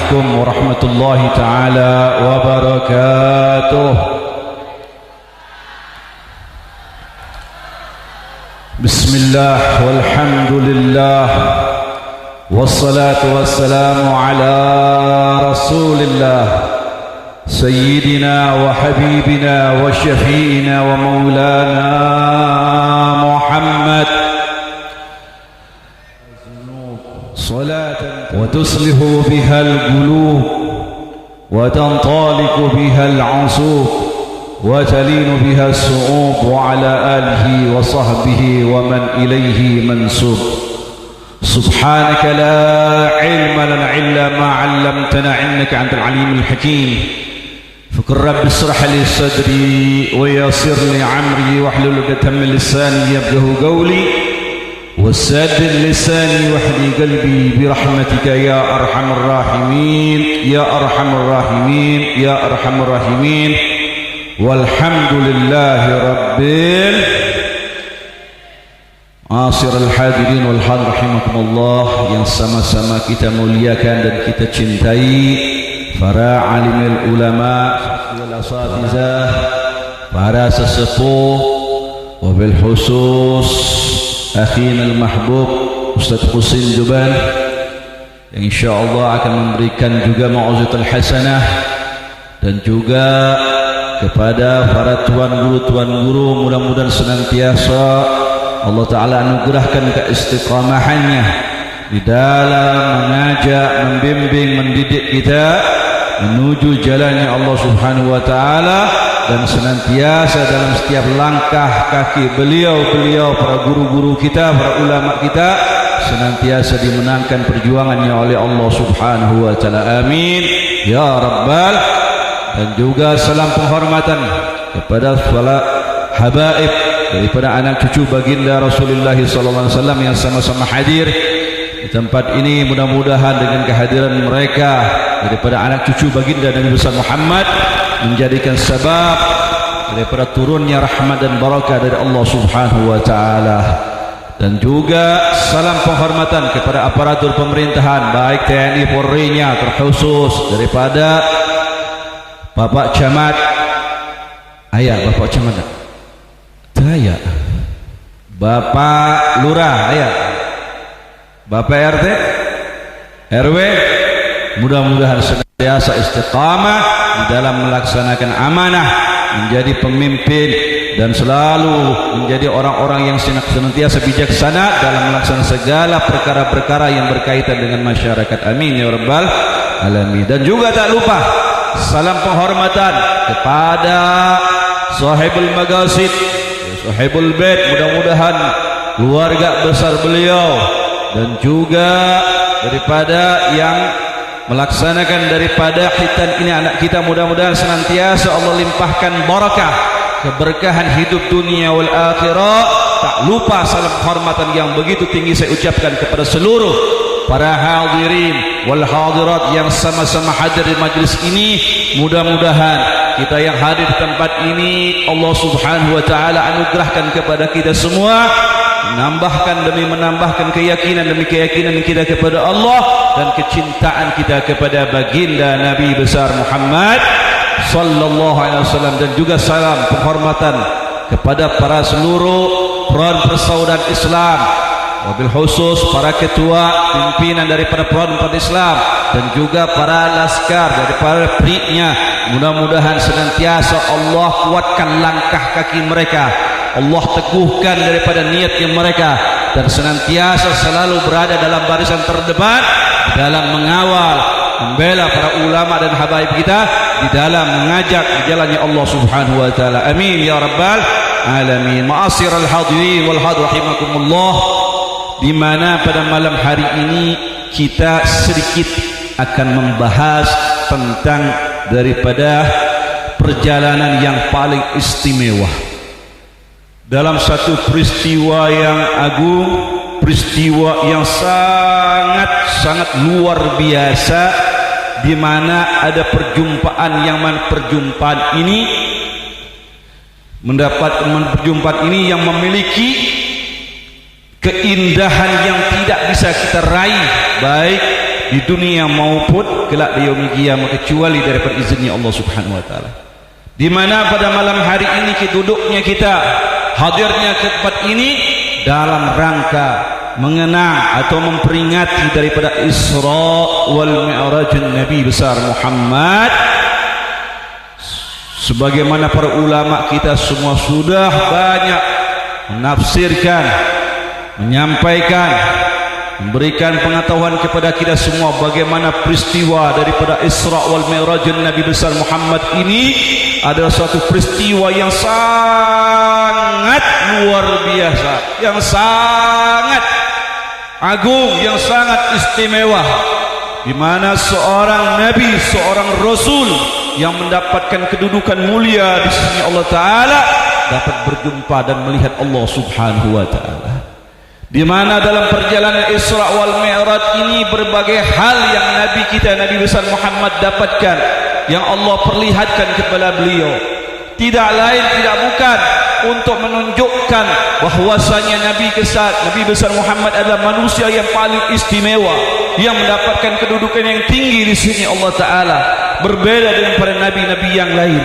عليكم ورحمة الله تعالى وبركاته. بسم الله والحمد لله والصلاة والسلام على رسول الله سيدنا وحبيبنا وشفيعنا ومولانا محمد صلاة وتصلح بها القلوب وتنطلق بها العصوب وتلين بها الصعوب وعلى آله وصحبه ومن إليه منسوب. سبحانك لا علم لنا إلا ما علمتنا إنك أنت العليم الحكيم. فقل رب اشرح لي صدري ويسر لي عمري واحلل عقدة من لساني يفقهوا قولي وسدد لساني واهدي قلبي برحمتك يا أرحم الراحمين يا أرحم الراحمين يا أرحم الراحمين. Walhamdulillah Rabbil Asirul hadirin wal hadir rahimakumullah, yang sama-sama kita muliakan dan kita cintai para alimul ulama wal asatizah, para sesepuh, wabil khusus akhina al mahbub Ustaz Husin Juban, yang insyaallah akan memberikan juga mau'izatul hasanah, dan juga kepada para tuan guru, mudah-mudahan senantiasa Allah Ta'ala anugerahkan keistiqamahannya di dalam mengajak, membimbing, mendidik kita menuju jalannya Allah Subhanahu wa Ta'ala, dan senantiasa dalam setiap langkah kaki beliau para guru-guru kita, para ulama kita, senantiasa dimenangkan perjuangannya oleh Allah Subhanahu wa Ta'ala. Amin ya rabbal. Dan juga salam penghormatan kepada para habaib daripada anak cucu baginda Rasulullah SAW yang sama-sama hadir di tempat ini. Mudah-mudahan dengan kehadiran mereka daripada anak cucu baginda Nabi besar Muhammad menjadikan sebab daripada turunnya rahmat dan barakah dari Allah Subhanahu wa Ta'ala. Dan juga salam penghormatan kepada aparatur pemerintahan, baik TNI Polri-nya, terkhusus daripada Bapak Camat, ayah Bapak Camat, ayah Bapak Lurah, ayah Bapak RT, RW, mudah-mudahan senantiasa istiqamah di dalam melaksanakan amanah, menjadi pemimpin, dan selalu menjadi orang-orang yang senantiasa bijaksana dalam melaksanakan segala perkara-perkara yang berkaitan dengan masyarakat. Amin ya rabbal alamin. Dan juga tak lupa salam penghormatan kepada sahibul magasid, sahibul bait, mudah-mudahan keluarga besar beliau, dan juga daripada yang melaksanakan daripada khitan ini anak kita, mudah-mudahan senantiasa Allah limpahkan barakah, keberkahan hidup dunia wal akhirah. Tak lupa salam penghormatan yang begitu tinggi saya ucapkan kepada seluruh para hadirin wal hadirat yang sama-sama hadir di majlis ini. Mudah-mudahan kita yang hadir di tempat ini Allah Subhanahu wa Ta'ala anugerahkan kepada kita semua, menambahkan demi menambahkan keyakinan demi keyakinan kita kepada Allah, dan kecintaan kita kepada baginda Nabi besar Muhammad sallallahu alaihi wasallam. Dan juga salam penghormatan kepada para seluruh peran persaudaraan Islam, wabil khusus para ketua pimpinan daripada peran Islam, dan juga para laskar daripada PRI-nya. Mudah-mudahan senantiasa Allah kuatkan langkah kaki mereka, Allah teguhkan daripada niatnya mereka, dan senantiasa selalu berada dalam barisan terdepan dalam mengawal, membela para ulama dan habaib kita di dalam mengajak di jalannya Allah Subhanahu wa Ta'ala. Amin ya rabbal alamin. Ma'asyiral hadirin wal hadir rahimakumullah, di mana pada malam hari ini kita sedikit akan membahas tentang daripada perjalanan yang paling istimewa dalam satu peristiwa yang agung, peristiwa yang sangat luar biasa, di mana ada perjumpaan yang perjumpaan ini perjumpaan ini yang memiliki keindahan yang tidak bisa kita raih baik di dunia maupun kelak di yaumil qiyamah kecuali daripada izinnya Allah Subhanahu wa taala. Di mana pada malam hari ini duduknya kita, hadirnya ke tempat ini dalam rangka mengenang atau memperingati daripada Isra wal Mi'raj Nabi besar Muhammad. Sebagaimana para ulama kita semua sudah banyak menafsirkan, menyampaikan, memberikan pengetahuan kepada kita semua bagaimana peristiwa daripada Isra wal Mi'raj Nabi besar Muhammad ini adalah suatu peristiwa yang sangat luar biasa, yang sangat agung, yang sangat istimewa, di mana seorang nabi, seorang rasul yang mendapatkan kedudukan mulia di sisi Allah Ta'ala dapat berjumpa dan melihat Allah Subhanahu wa Ta'ala. Di mana dalam perjalanan Isra wal Mi'raj ini berbagai hal yang Nabi kita, Nabi besar Muhammad dapatkan, yang Allah perlihatkan kepada beliau. Tidak lain, tidak bukan untuk menunjukkan bahwasanya Nabi besar Muhammad adalah manusia yang paling istimewa, yang mendapatkan kedudukan yang tinggi di sini Allah Ta'ala, berbeda dengan para nabi-nabi yang lain.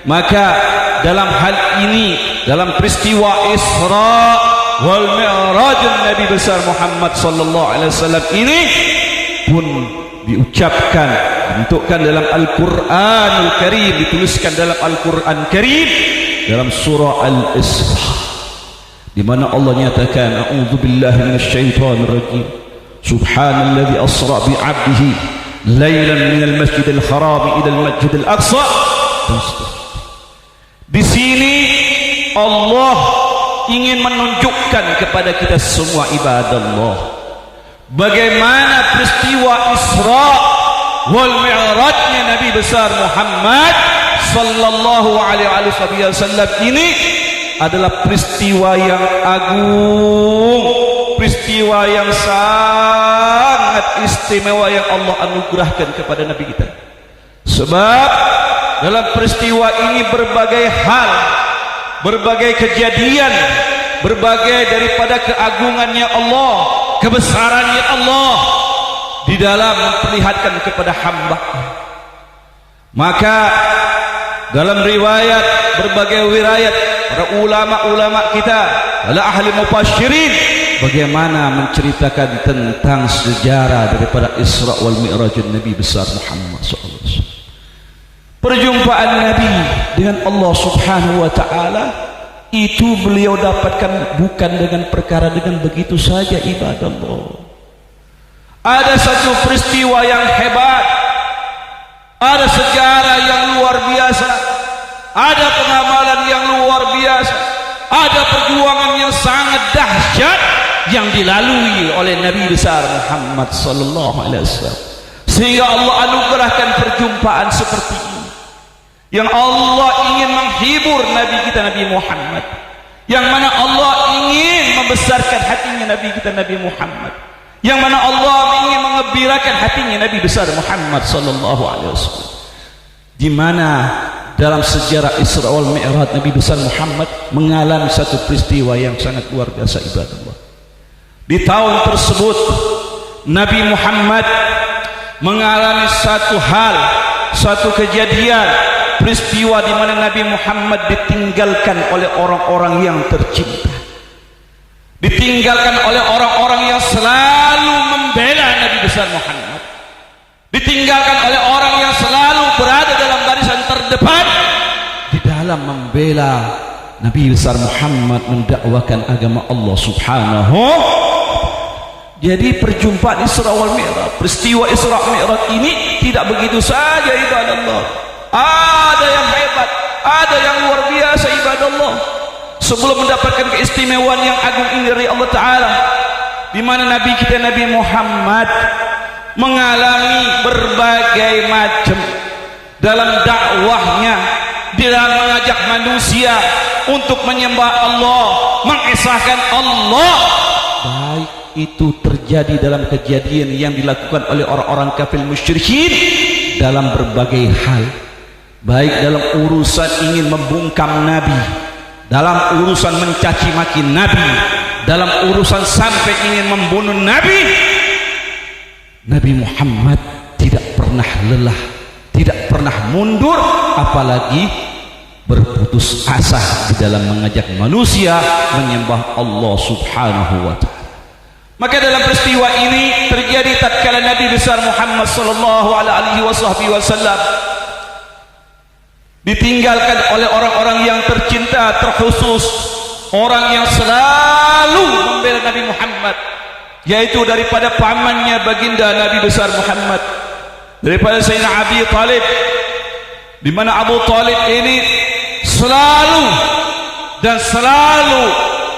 Maka dalam hal ini, dalam peristiwa Isra wal Mi'raj Nabi besar Muhammad sallallahu alaihi wasallam ini pun diucapkan, dibentukkan dalam Al-Quranul Karim, dituliskan dalam Al-Quran Karim dalam surah Al-Isra, di mana Allah nyatakan a'udzubillahi minasyaitonir rajim, subhanalladzi asra bi 'abdihi lailan minal masjidil haram ila al-masjidil aqsa. Di sini Allah ingin menunjukkan kepada kita semua ibadallah bagaimana peristiwa Isra wal Mi'rajnya Nabi besar Muhammad sallallahu alaihi wasallam ini adalah peristiwa yang agung, peristiwa yang sangat istimewa yang Allah anugerahkan kepada Nabi kita. Sebab dalam peristiwa ini berbagai hal, berbagai kejadian, berbagai daripada keagungannya Allah, kebesarannya Allah di dalam memperlihatkan kepada hamba. Maka dalam riwayat, berbagai riwayat para ulama-ulama kita, para ahli mufasyirin, bagaimana menceritakan tentang sejarah daripada Isra wal Mi'raj Nabi besar Muhammad SAW. Perjumpaan Nabi dengan Allah Subhanahu wa Ta'ala itu beliau dapatkan bukan dengan perkara dengan begitu saja, ibadah Allah. Ada satu peristiwa yang hebat, ada sejarah yang luar biasa, ada pengamalan yang luar biasa, ada perjuangan yang sangat dahsyat yang dilalui oleh Nabi besar Muhammad sallallahu alaihi wasallam, sehingga Allah anugerahkan perjumpaan seperti ini, yang Allah ingin menghibur Nabi kita Nabi Muhammad, yang mana Allah ingin membesarkan hatinya Nabi kita Nabi Muhammad, yang mana Allah ingin mengembirakan hatinya Nabi besar Muhammad sallallahu alaihi wasallam. Di mana dalam sejarah Isra wal Mi'raj Nabi besar Muhammad mengalami satu peristiwa yang sangat luar biasa, ibadah Allah. Di tahun tersebut Nabi Muhammad mengalami satu hal, satu kejadian, peristiwa di mana Nabi Muhammad ditinggalkan oleh orang-orang yang tercinta, ditinggalkan oleh orang-orang yang selalu membela Nabi besar Muhammad, ditinggalkan oleh orang yang selalu berada dalam barisan terdepan di dalam membela Nabi besar Muhammad, mendakwakan agama Allah Subhanahu. Jadi perjumpaan Isra wal Mi'raj, peristiwa Isra Mi'raj ini tidak begitu saja, ibadah Allah. Ada yang hebat, ada yang luar biasa, ibadah Allah. Sebelum mendapatkan keistimewaan yang agung ini dari Allah Ta'ala, di mana Nabi kita Nabi Muhammad mengalami berbagai macam dalam dakwahnya, dalam mengajak manusia untuk menyembah Allah, mengesahkan Allah. Baik itu terjadi dalam kejadian yang dilakukan oleh orang-orang kafir musyrikin dalam berbagai hal, baik dalam urusan ingin membungkam Nabi, dalam urusan mencaci maki Nabi, dalam urusan sampai ingin membunuh Nabi. Nabi Muhammad tidak pernah lelah, tidak pernah mundur, apalagi berputus asa di dalam mengajak manusia menyembah Allah Subhanahu wa ta'ala. Maka dalam peristiwa ini terjadi tatkala Nabi besar Muhammad sallallahu alaihi wasallam ditinggalkan oleh orang-orang yang tercinta, terkhusus orang yang selalu membela Nabi Muhammad, yaitu daripada pamannya baginda Nabi besar Muhammad, daripada Sayyidina Abi Talib, di mana Abu Talib ini selalu dan selalu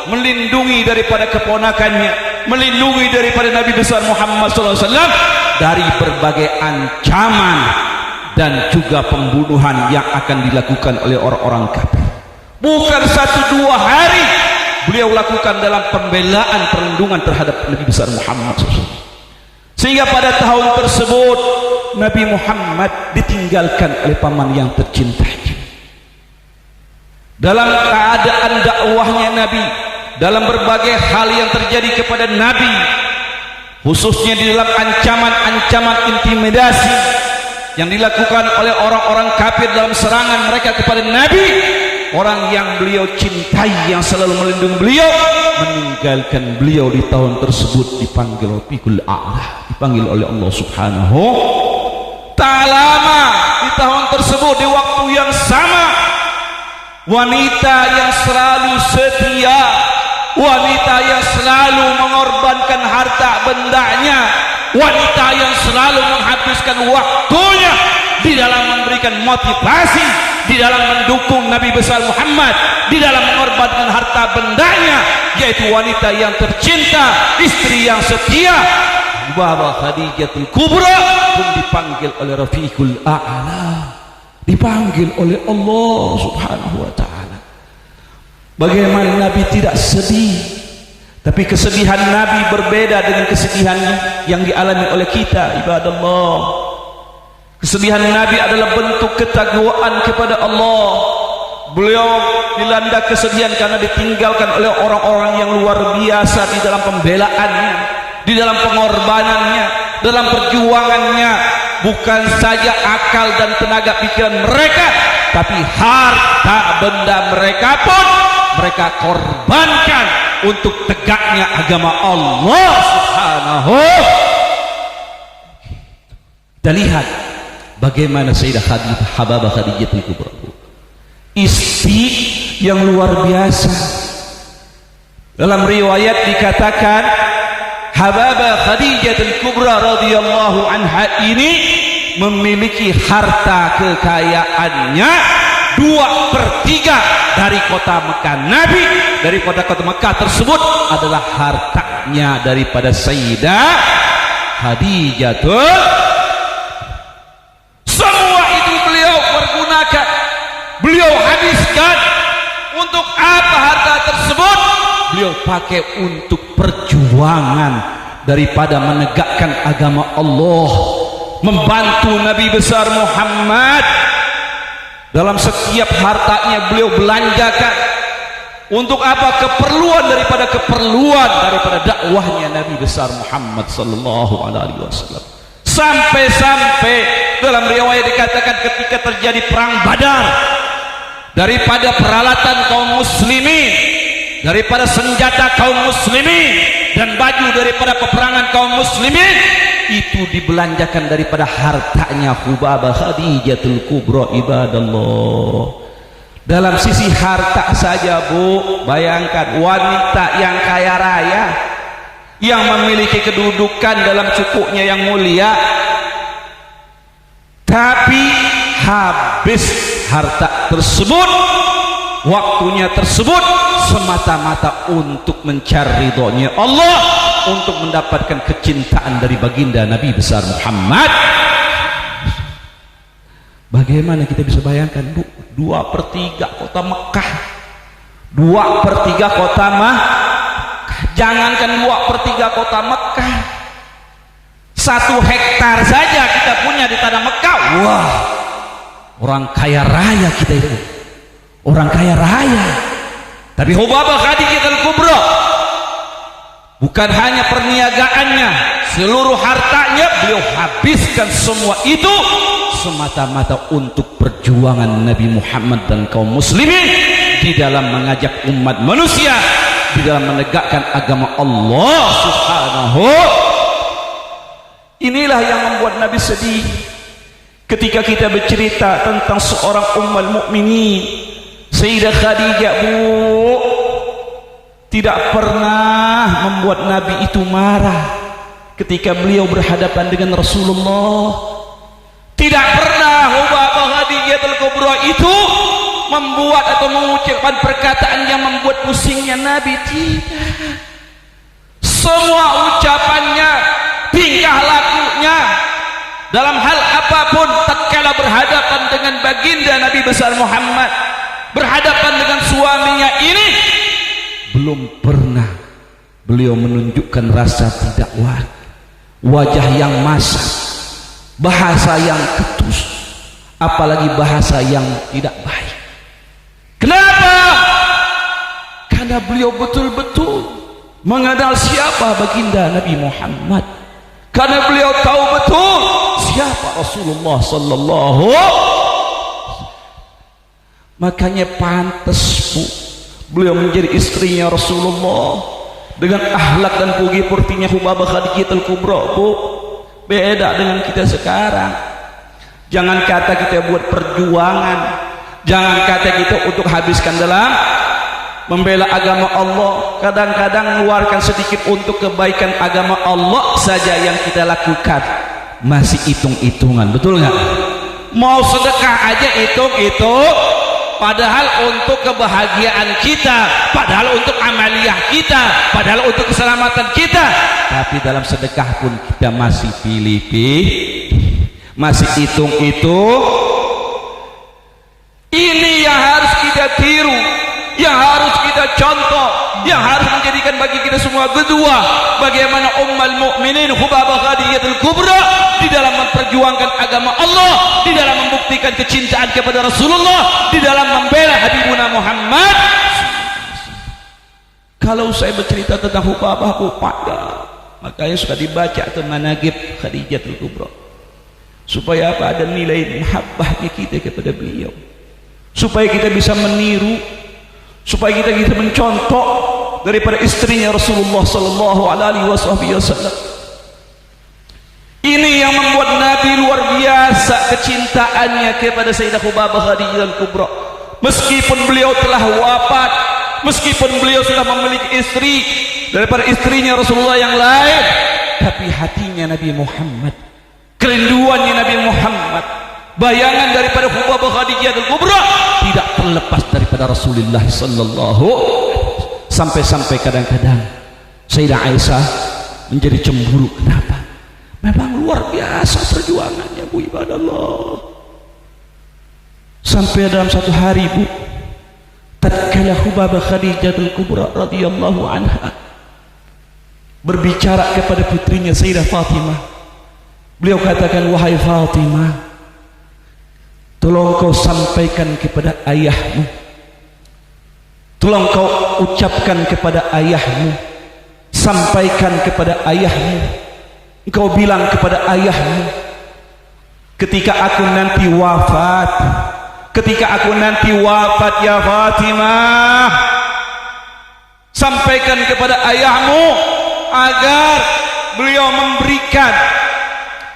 melindungi daripada keponakannya, melindungi daripada Nabi besar Muhammad SAW dari berbagai ancaman dan juga pembunuhan yang akan dilakukan oleh orang-orang kafir. Bukan 1-2 hari beliau lakukan dalam pembelaan perlindungan terhadap Nabi besar Muhammad SAW. Sehingga pada tahun tersebut Nabi Muhammad ditinggalkan oleh paman yang tercintanya. Dalam keadaan dakwahnya Nabi, dalam berbagai hal yang terjadi kepada Nabi, khususnya di dalam ancaman-ancaman intimidasi yang dilakukan oleh orang-orang kafir dalam serangan mereka kepada Nabi, orang yang beliau cintai, yang selalu melindungi beliau, meninggalkan beliau di tahun tersebut, dipanggil Rafiqul A'la, dipanggil oleh Allah Subhanahu ta'ala. Di tahun tersebut, di waktu yang sama, wanita yang selalu setia, wanita yang selalu mengorbankan harta bendanya, wanita yang selalu menghabiskan waktunya di dalam memberikan motivasi, di dalam mendukung Nabi besar Muhammad, di dalam mengorbankan harta bendanya, yaitu wanita yang tercinta, istri yang setia, Baba Khadijatul Kubra, pun dipanggil oleh Rafiqul A'la, dipanggil oleh Allah Subhanahu wa ta'ala. Bagaimana Nabi tidak sedih? Tapi kesedihan Nabi berbeda dengan kesedihan yang dialami oleh kita, ibadallah. Kesedihan Nabi adalah bentuk ketakwaan kepada Allah. Beliau dilanda kesedihan karena ditinggalkan oleh orang-orang yang luar biasa di dalam pembelaannya, di dalam pengorbanannya, dalam perjuangannya. Bukan saja akal dan tenaga pikiran mereka, tapi harta benda mereka pun mereka korbankan untuk tegaknya agama Allah Subhanahu. Kita lihat bagaimana Sayyidah Hababah Khadijatul Kubra, istri yang luar biasa. Dalam riwayat dikatakan Hababah Khadijatul Kubra radhiyallahu anha ini memiliki harta kekayaannya 2/3 dari kota Mekah. Nabi dari kota-kota Mekah tersebut adalah hartanya daripada Sayyidah Khadijatul. Semua itu beliau pergunakan, beliau habiskan. Untuk apa harta tersebut? Beliau pakai untuk perjuangan daripada menegakkan agama Allah, membantu Nabi besar Muhammad. Dalam setiap hartanya beliau belanjakan untuk apa? Keperluan daripada dakwahnya Nabi besar Muhammad sallallahu alaihi wasallam. Sampai-sampai dalam riwayat dikatakan ketika terjadi perang Badar, daripada peralatan kaum muslimin, daripada senjata kaum muslimin dan baju daripada peperangan kaum muslimin, itu dibelanjakan daripada hartanya Hubabah Khadijatul Kubra, ibadallah. Dalam sisi harta saja, Bu, bayangkan wanita yang kaya raya, yang memiliki kedudukan dalam cukuknya yang mulia, tapi habis harta tersebut, waktunya tersebut semata-mata untuk mencari ridhonya Allah, untuk mendapatkan kecintaan dari baginda Nabi besar Muhammad. Bagaimana kita bisa bayangkan, Bu? 2/3 kota Mekah, 2/3 kota jangankan 2/3 kota Mekah, 1 hektar saja kita punya di tanah Mekah. Wah, orang kaya raya kita itu, orang kaya raya. Tapi Hubabah Khadijatul Kubra bukan hanya perniagaannya, seluruh hartanya beliau habiskan semua itu semata-mata untuk perjuangan Nabi Muhammad dan kaum muslimin di dalam mengajak umat manusia di dalam menegakkan agama Allah Subhanahu. Inilah yang membuat Nabi sedih ketika kita bercerita tentang seorang ummul mukminin Sayyidah Khadijah. Bu, tidak pernah membuat Nabi itu marah ketika beliau berhadapan dengan Rasulullah. Tidak pernah Hubabah Khadijatul Kubra itu membuat atau mengucapkan perkataan yang membuat pusingnya Nabi. Tidak. Semua ucapannya, tingkah lakunya dalam hal apapun tatkala berhadapan dengan baginda Nabi besar Muhammad, berhadapan dengan suaminya ini, belum pernah beliau menunjukkan rasa tidak wajah yang masam, bahasa yang ketus, apalagi bahasa yang tidak baik. Kenapa? Karena beliau betul-betul mengenal siapa baginda Nabi Muhammad, karena beliau tahu betul siapa Rasulullah sallallahu. Makanya pantas Bu, beliau menjadi istrinya Rasulullah dengan akhlak dan budi pekertinya Hubabah Khadijatul Kubra. Bu, beda dengan kita sekarang. Jangan kata kita buat perjuangan, jangan kata kita untuk habiskan dalam membela agama Allah, kadang-kadang mengeluarkan sedikit untuk kebaikan agama Allah saja yang kita lakukan masih hitung-hitungan. Betul nggak? Mau sedekah aja hitung-hitung, padahal untuk kebahagiaan kita, padahal untuk amaliyah kita, padahal untuk keselamatan kita. Tapi dalam sedekah pun kita masih pilih-pilih, masih hitung-hitung. Ini yang harus kita tiru, yang harus kita contoh, yang harus menjadikan bagi kita semua kedua bagaimana ummul mukminin Hubabah Khadijatul Kubra di dalam memperjuangkan agama Allah, di dalam membuktikan kecintaan kepada Rasulullah, di dalam membela Habibuna Muhammad. Kalau saya bercerita tentang Hubabah, makanya suka dibaca atau manaqib Khadijatul Kubra, supaya apa? Ada nilai mahabbahnya kita kepada beliau, supaya kita bisa meniru, supaya kita bisa mencontoh daripada istrinya Rasulullah sallallahu alaihi wasallam. Ini yang membuat Nabi luar biasa kecintaannya kepada Sayyidah Hubabah Khadijatul Kubra. Meskipun beliau telah wafat, meskipun beliau sudah memiliki istri daripada istrinya Rasulullah yang lain, tapi hatinya Nabi Muhammad, kerinduannya Nabi Muhammad, bayangan daripada Hubabah Khadijatul Kubra tidak terlepas daripada Rasulullah sallallahu. Sampai-sampai kadang-kadang Sayyidah Aisyah menjadi cemburu. Kenapa? Memang luar biasa perjuangannya Bu, ibadah Allah. Sampai dalam satu hari Bu, tatkala Hubabah Khadijatul Kubra radhiyallahu anha berbicara kepada putrinya Sayyidah Fatimah, beliau katakan, wahai Fatimah, tolong kau sampaikan kepada ayahmu, tolong kau ucapkan kepada ayahmu, sampaikan kepada ayahmu, engkau bilang kepada ayahmu, ketika aku nanti wafat, ketika aku nanti wafat ya Fatimah, sampaikan kepada ayahmu agar beliau memberikan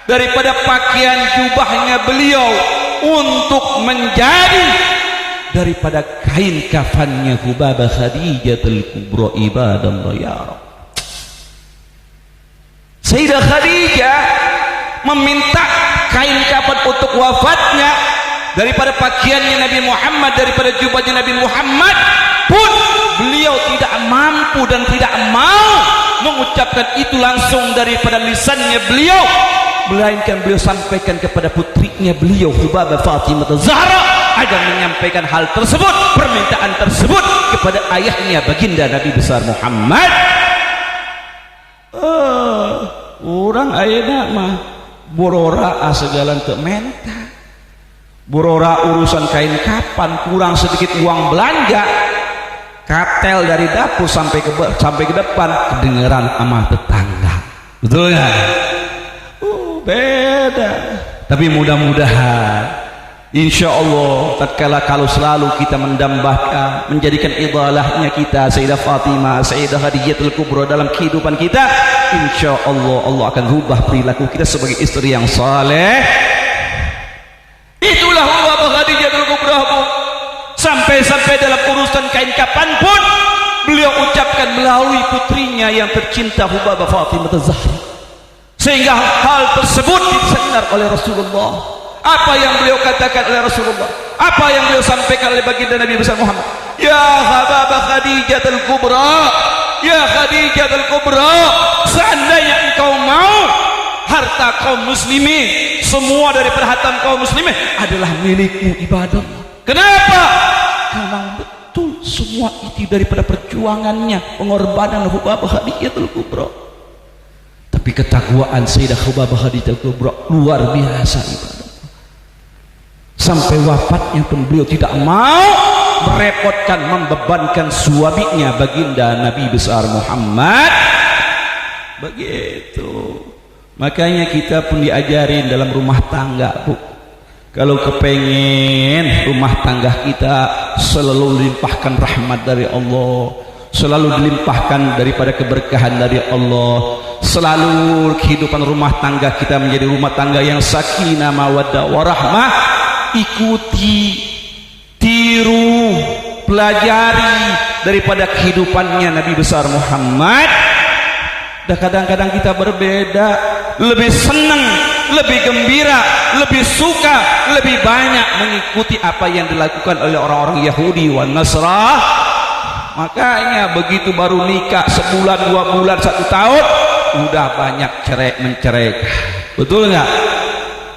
daripada pakaian jubahnya beliau untuk menjadi daripada kain kafannya Hubabah Khadijatul Kubra. Ibadallah ya Rabb. Sayyidah Khadijah meminta kain kafan untuk wafatnya daripada pakaiannya Nabi Muhammad, daripada jubahnya Nabi Muhammad pun beliau tidak mampu dan tidak mau mengucapkan itu langsung daripada lisannya beliau, melainkan beliau sampaikan kepada putrinya beliau Hubabah Fatimah Zahra agar menyampaikan hal tersebut, permintaan tersebut kepada ayahnya baginda Nabi besar Muhammad. Orang ayeuna mah borora segala teu menta, borora urusan kain kapan, kurang sedikit uang belanja, katel dari dapur sampai ke depan kedengeran sama tetangga. Betul nggak? Beda. Tapi mudah-mudahan insya Allah tatkala kalau selalu kita mendambakan, menjadikan idolahnya kita Sayyidah Fatimah, Sayyidah Khadijatul Kubra dalam kehidupan kita, insya Allah Allah akan rubah perilaku kita sebagai istri yang saleh. Itulah Hubabah Khadijatul Kubra, Bu. Sampai-sampai dalam urusan kain kapanpun beliau ucapkan melalui putrinya yang tercinta Hubabah Fatimah Az-Zahra, sehingga hal tersebut didengar oleh Rasulullah. Apa yang beliau katakan oleh Rasulullah, apa yang beliau sampaikan oleh baginda Nabi besar Muhammad, ya Hubabah Khadijatul Kubra, ya Khadijatul Kubra, seandainya engkau mau harta kaum muslimin, semua dari perhatian kaum muslimin adalah milikmu ibadah. Kenapa? Karena betul semua itu daripada perjuangannya, pengorbanan Hubabah Khadijatul Kubra. Tapi ketakwaan Sayyidah Hubabah Khadijatul Kubra luar biasa ibadah. Sampai wafatnya pun beliau tidak mau merepotkan, membebankan suaminya baginda Nabi besar Muhammad. Begitu. Makanya kita pun diajarin dalam rumah tangga, Bu. Kalau kepengen rumah tangga kita selalu dilimpahkan rahmat dari Allah, selalu dilimpahkan daripada keberkahan dari Allah, selalu kehidupan rumah tangga kita menjadi rumah tangga yang sakinah mawaddah warahmah, ikuti, tiru, pelajari daripada kehidupannya Nabi besar Muhammad. Dan kadang-kadang kita berbeda, lebih senang, lebih gembira, lebih suka, lebih banyak mengikuti apa yang dilakukan oleh orang-orang Yahudi wan Nasrani. Makanya begitu baru nikah sebulan, 2 bulan, 1 tahun udah banyak mencerai. Betul nggak?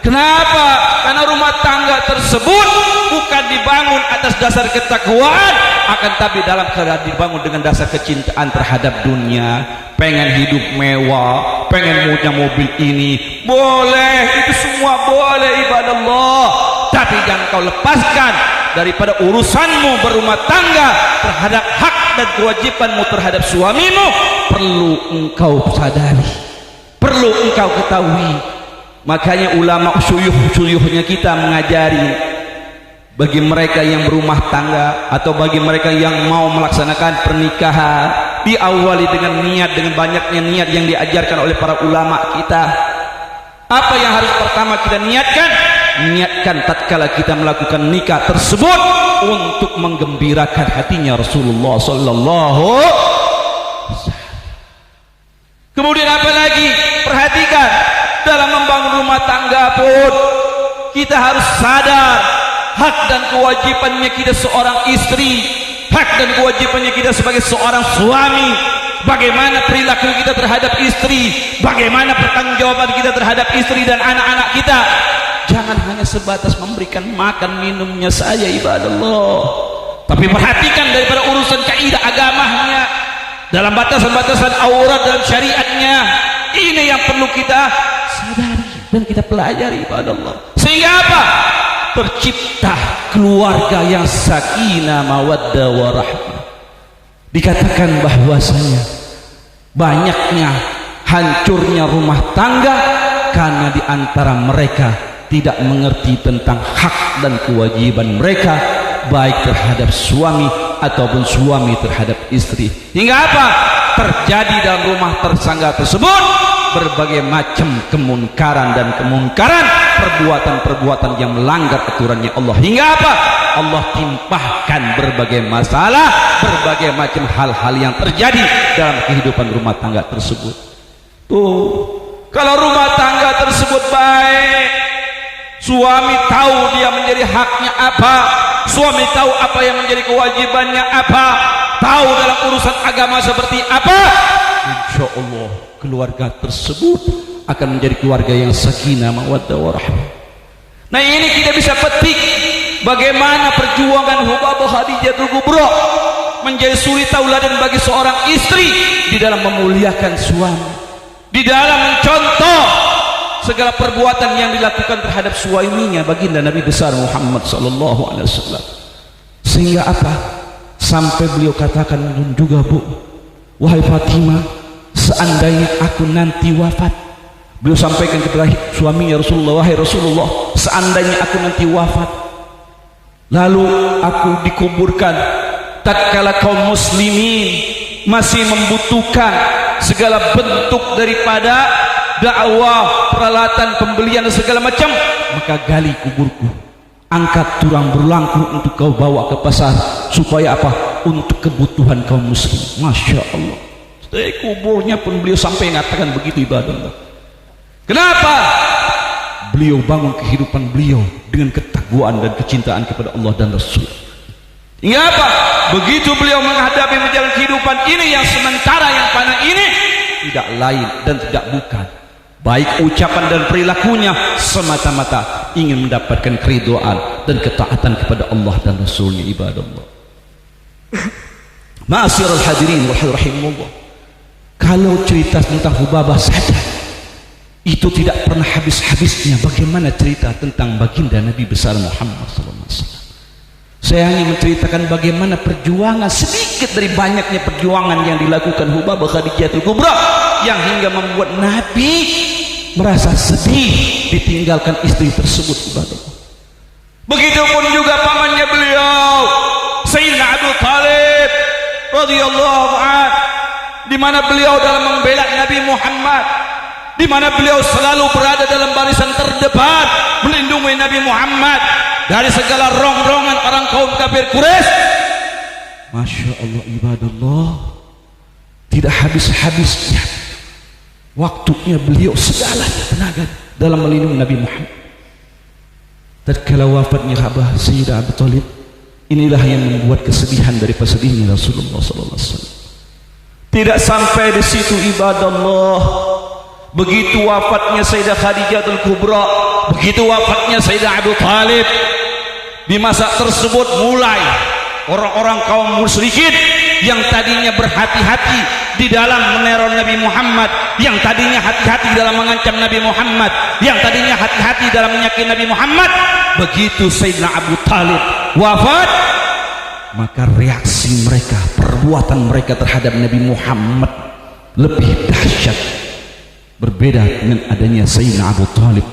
Kenapa? Karena rumah tangga tersebut bukan dibangun atas dasar ketakwaan, akan tapi dalam keadaan dibangun dengan dasar kecintaan terhadap dunia. Pengen hidup mewah, pengen punya mobil ini, boleh, itu semua boleh ibadah Allah. Tapi jangan kau lepaskan daripada urusanmu berumah tangga terhadap hak dan kewajibanmu terhadap suamimu. Perlu engkau sadari, perlu engkau ketahui. Makanya ulama syuyuh-syuyuhnya kita mengajari bagi mereka yang berumah tangga atau bagi mereka yang mau melaksanakan pernikahan, diawali dengan niat, dengan banyaknya niat yang diajarkan oleh para ulama kita. Apa yang harus pertama kita niatkan? Niatkan tatkala kita melakukan nikah tersebut untuk menggembirakan hatinya Rasulullah sallallahu alaihi wasallam. Kemudian apa lagi? Perhatikan, dalam membangun rumah tangga pun kita harus sadar hak dan kewajibannya kita seorang istri, hak dan kewajibannya kita sebagai seorang suami. Bagaimana perilaku kita terhadap istri, bagaimana pertanggungjawaban kita terhadap istri dan anak-anak kita. Jangan hanya sebatas memberikan makan minumnya saja ibadah Allah, tapi perhatikan daripada urusan kaidah agamanya, dalam batasan-batasan aurat dalam syariatnya. Ini yang perlu kita sadari dan kita pelajari ibadah Allah, sehingga apa? Tercipta keluarga yang sakinah mawaddah warahmah. Dikatakan bahwasanya banyaknya hancurnya rumah tangga karena di antara mereka tidak mengerti tentang hak dan kewajiban mereka, baik terhadap suami ataupun suami terhadap istri. Hingga apa? Terjadi dalam rumah tersangga tersebut berbagai macam kemunkaran dan kemungkaran, perbuatan-perbuatan yang melanggar aturannya Allah. Hingga apa? Allah timpahkan berbagai masalah, berbagai macam hal-hal yang terjadi dalam kehidupan rumah tangga tersebut. Tuh, kalau rumah tangga tersebut baik, suami tahu dia menjadi haknya apa, suami tahu apa yang menjadi kewajibannya apa, tahu dalam urusan agama seperti apa, insya Allah keluarga tersebut akan menjadi keluarga yang sakinah mawaddah warahmah. Nah, ini kita bisa petik bagaimana perjuangan Hubabah Khadijatul Kubra menjadi suri tauladan bagi seorang istri di dalam memuliakan suami, di dalam mencontoh segala perbuatan yang dilakukan terhadap suaminya baginda Nabi besar Muhammad sallallahu alaihi wasallam. Sehingga apa? Sampai beliau katakan juga, Bu, wahai Fatimah, seandainya aku nanti wafat, beliau sampaikan kepada suaminya Rasulullah, wahai Rasulullah, seandainya aku nanti wafat, lalu aku dikuburkan tatkala kaum muslimin masih membutuhkan segala bentuk daripada dakwah, peralatan, pembelian dan segala macam, maka gali kuburku, angkat tulang berlangku untuk kau bawa ke pasar, supaya apa? Untuk kebutuhan kaum muslim. Masya Allah. Kuburnya pun beliau sampai mengatakan begitu, ibadah Allah. Kenapa? Beliau bangun kehidupan beliau dengan ketakwaan dan kecintaan kepada Allah dan Rasul. Hingga apa? Begitu beliau menghadapi menjalani kehidupan ini yang sementara, yang fana ini, tidak lain dan tidak bukan, baik ucapan dan perilakunya semata-mata ingin mendapatkan keridhaan dan ketaatan kepada Allah dan Rasulnya, ibadah Allah. Ma'asyiral hadirin rahimahullah, kalau cerita tentang Hubabah saja itu tidak pernah habis-habisnya. Bagaimana cerita tentang baginda Nabi besar Muhammad SAW? Saya hanya menceritakan bagaimana perjuangan, sedikit dari banyaknya perjuangan yang dilakukan Hubabah Khadijatul Kubra, yang hingga membuat Nabi merasa sedih ditinggalkan istri tersebut. Begitupun juga pamannya beliau Sayyidina Abu Talib radhiyallahu anhu, di mana beliau dalam membela Nabi Muhammad, di mana beliau selalu berada dalam barisan terdepan melindungi Nabi Muhammad dari segala rongrongan orang kaum kafir Quraisy. Masya Allah, ibadallah, tidak habis-habisnya waktunya beliau, segala tenaga dalam melindungi Nabi Muhammad. Tatkala wafatnya Abah Sayyidina Abu Talib, inilah yang membuat kesedihan dari pesedihnya Rasulullah SAW. Tidak sampai di situ, ibadallah. Begitu wafatnya Sayyidah Khadijatul Kubra, begitu wafatnya Sayyidina Abu Talib, di masa tersebut mulai orang-orang kaum musyrikin yang tadinya berhati-hati di dalam meneror Nabi Muhammad, yang tadinya hati-hati dalam mengancam Nabi Muhammad, yang tadinya hati-hati dalam menyakiti Nabi Muhammad, begitu Sayyidina Abu Talib wafat, maka reaksi mereka, perbuatan mereka terhadap Nabi Muhammad lebih dahsyat, berbeda dengan adanya Sayyidina Abu Talib.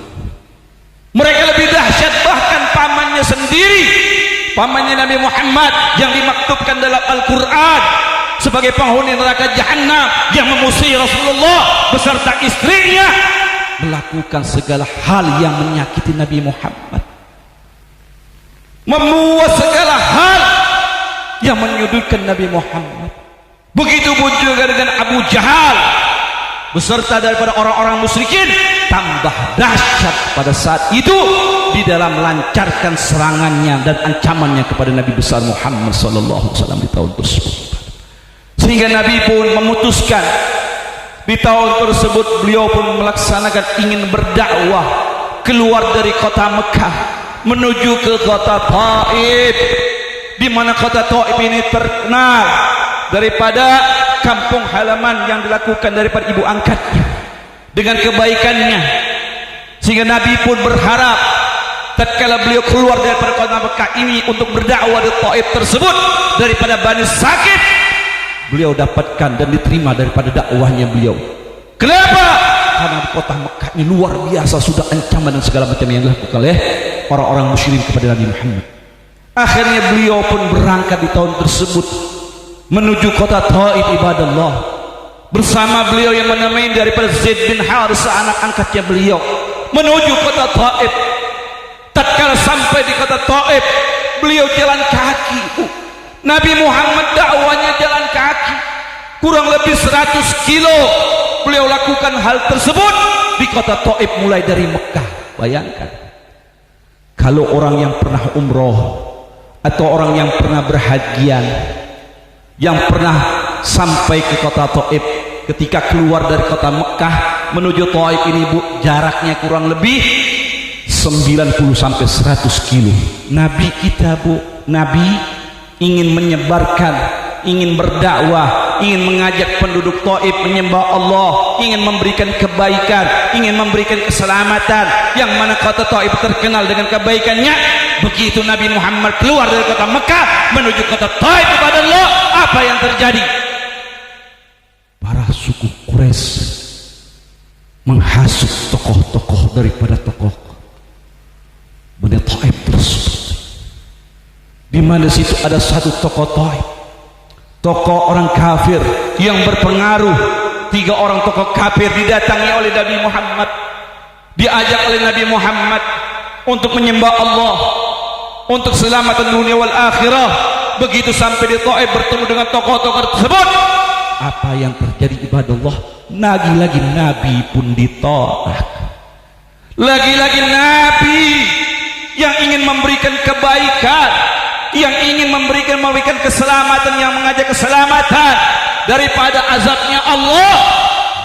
Mereka lebih dahsyat, bahkan pamannya sendiri, pamannya Nabi Muhammad yang dimaktubkan dalam Al-Quran sebagai penghuni neraka Jahannam, yang memusuhi Rasulullah beserta istrinya, melakukan segala hal yang menyakiti Nabi Muhammad, membuat segala hal yang menyudutkan Nabi Muhammad. Begitupun juga dengan Abu Jahal beserta daripada orang-orang musyrikin. Tambah dahsyat pada saat itu di dalam melancarkan serangannya dan ancamannya kepada Nabi besar Muhammad SAW di tahun tersebut, sehingga Nabi pun memutuskan di tahun tersebut beliau pun melaksanakan ingin berdakwah keluar dari kota Mekah menuju ke kota Taif, di mana kota Taif ini terkenal daripada kampung halaman yang dilakukan daripada ibu angkatnya dengan kebaikannya, sehingga Nabi pun berharap tatkala beliau keluar daripada kota Mekah ini untuk berdakwah di Taif tersebut daripada Bani Sakif, beliau dapatkan dan diterima daripada dakwahnya beliau. Kenapa? Karena di kota Mekah ini luar biasa sudah ancaman dan segala macam yang dilakukan oleh orang-orang musyrikin kepada Nabi Muhammad. Akhirnya beliau pun berangkat di tahun tersebut menuju kota Taif, ibadallah, bersama beliau yang menemani daripada Zaid bin Harithah, anak angkatnya beliau, menuju kota Taif. Tatkala sampai di kota Taif, beliau jalan kaki. Nabi Muhammad dakwanya jalan kaki kurang lebih 100 kilo beliau lakukan hal tersebut di kota Taif mulai dari Mekah. Bayangkan kalau orang yang pernah umroh atau orang yang pernah berhajian, yang pernah sampai ke kota Taif, ketika keluar dari kota Mekah menuju Taif ini, Bu, jaraknya kurang lebih 90 sampai 100 kilo. Nabi kita, Bu, Nabi ingin menyebarkan, ingin berdakwah, ingin mengajak penduduk Taif menyembah Allah, ingin memberikan kebaikan, ingin memberikan keselamatan, yang mana kota Taif terkenal dengan kebaikannya. Begitu Nabi Muhammad keluar dari kota Mekah menuju kota Taif kepada Allah, apa yang terjadi? Para suku Quraisy menghasut tokoh-tokoh daripada tokoh Bani Taif tersebut, di mana situ ada satu tokoh Taif, tokoh orang kafir yang berpengaruh. 3 orang tokoh kafir didatangi oleh Nabi Muhammad, diajak oleh Nabi Muhammad untuk menyembah Allah, untuk selamat dunia wal akhirah. Begitu sampai di Taif bertemu dengan tokoh-tokoh tersebut, apa yang terjadi ibadallah? Lagi-lagi Nabi pun ditolak. Lagi-lagi Nabi yang ingin memberikan kebaikan, yang ingin memberikan keselamatan, yang mengajak keselamatan daripada azabnya Allah,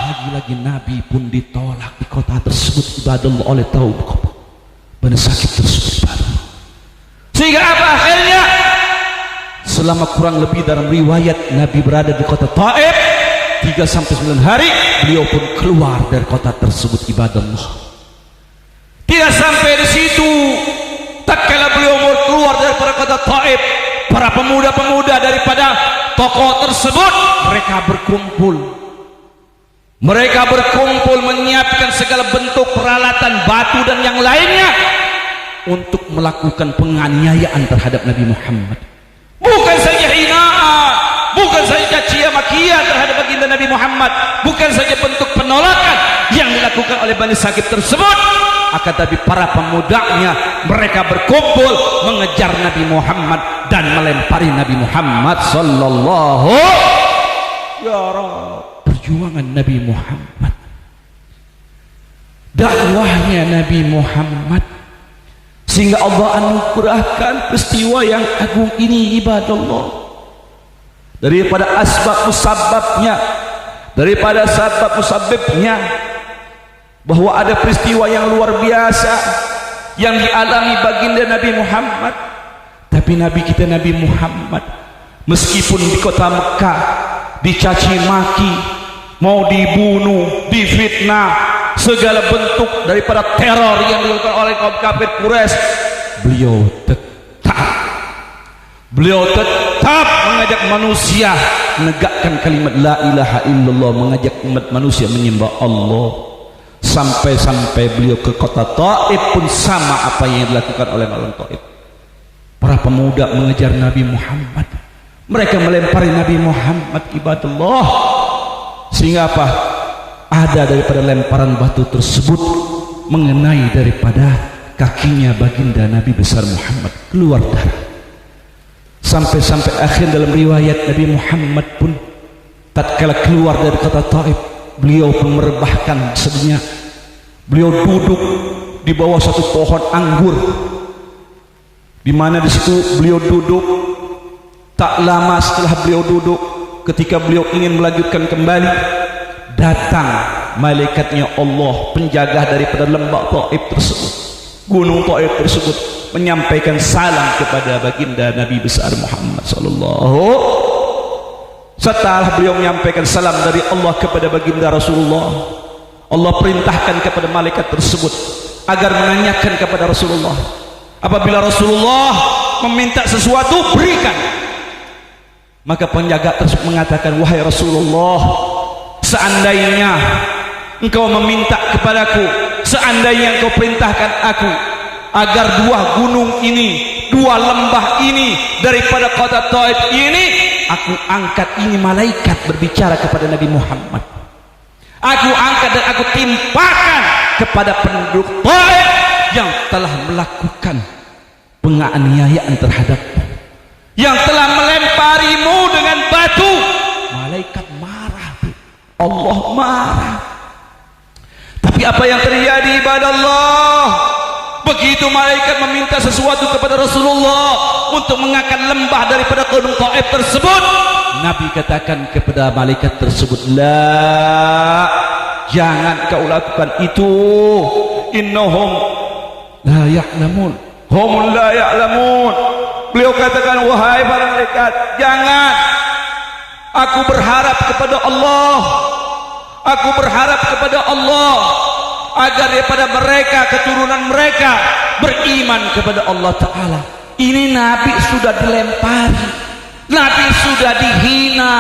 lagi-lagi Nabi pun ditolak di kota tersebut ibadallah oleh Bani Sakif tersebut. Sehingga apa akhirnya? Selama kurang lebih dalam riwayat Nabi berada di kota Taif 3-9 hari, beliau pun keluar dari kota tersebut ibadallah. Tidak sampai di situ, tatkala beliau mau keluar daripada kota Taif, para pemuda-pemuda daripada tokoh tersebut mereka berkumpul menyiapkan segala bentuk peralatan batu dan yang lainnya untuk melakukan penganiayaan terhadap Nabi Muhammad. Bukan saja hinaan, bukan saja cacian makian terhadap baginda Nabi Muhammad, bukan saja bentuk penolakan yang dilakukan oleh Bani Sakif tersebut, akan tapi para pemudanya mereka berkumpul mengejar Nabi Muhammad dan melempari Nabi Muhammad sallallahu ya Rabb. Perjuangan Nabi Muhammad, dakwahnya Nabi Muhammad, sehingga Allah anugerahkan peristiwa yang agung ini ibadallah. Daripada asbab musababnya, daripada sabab musabibnya, bahwa ada peristiwa yang luar biasa yang dialami baginda Nabi Muhammad. Tapi Nabi kita Nabi Muhammad, meskipun di kota Mekah dicaci maki, mau dibunuh, difitnah, segala bentuk daripada teror yang dilakukan oleh kaum kafir Quraisy, beliau tetap mengajak manusia menegakkan kalimat la ilaha illallah, mengajak umat manusia menyembah Allah. Sampai-sampai beliau ke kota Taif pun sama apa yang dilakukan oleh orang Taif. Para pemuda mengejar Nabi Muhammad, mereka melempari Nabi Muhammad ibadallah, sehingga apa? Ada daripada lemparan batu tersebut mengenai daripada kakinya baginda Nabi besar Muhammad, keluar darah. Sampai-sampai akhir dalam riwayat Nabi Muhammad pun tatkala keluar dari kota Taif, beliau pun merebahkan sedihnya. Beliau duduk di bawah satu pohon anggur, di mana di situ beliau duduk. Tak lama setelah beliau duduk, ketika beliau ingin melanjutkan kembali, datang malaikatnya Allah, penjaga daripada lembah Taif tersebut, gunung Taif tersebut, menyampaikan salam kepada baginda Nabi besar Muhammad sallallahu. Setelah beliau menyampaikan salam dari Allah kepada baginda Rasulullah, Allah perintahkan kepada malaikat tersebut agar menanyakan kepada Rasulullah. Apabila Rasulullah meminta sesuatu, berikan. Maka penjaga tersebut mengatakan, wahai Rasulullah, seandainya engkau meminta kepadaku, seandainya engkau perintahkan aku agar 2 gunung ini, 2 lembah ini daripada kota Taif ini, aku angkat. Ini malaikat berbicara kepada Nabi Muhammad. Aku angkat dan aku timpakan kepada penduduk Taif yang telah melakukan penganiayaan terhadapmu, yang telah melemparimu dengan batu. Malaikat marah, Allah marah. Tapi apa yang terjadi ibadallah? Begitu malaikat meminta sesuatu kepada Rasulullah untuk mengangkat lembah daripada gunung Taif tersebut, Nabi katakan kepada malaikat tersebut, la, jangan kau lakukan itu. Innahum la ya'lamun, hum la ya'lamun. Beliau katakan, wahai para malaikat, jangan. Aku berharap kepada Allah, aku berharap kepada Allah agar daripada mereka, keturunan mereka beriman kepada Allah Ta'ala. Ini Nabi sudah dilempari, Nabi sudah dihina,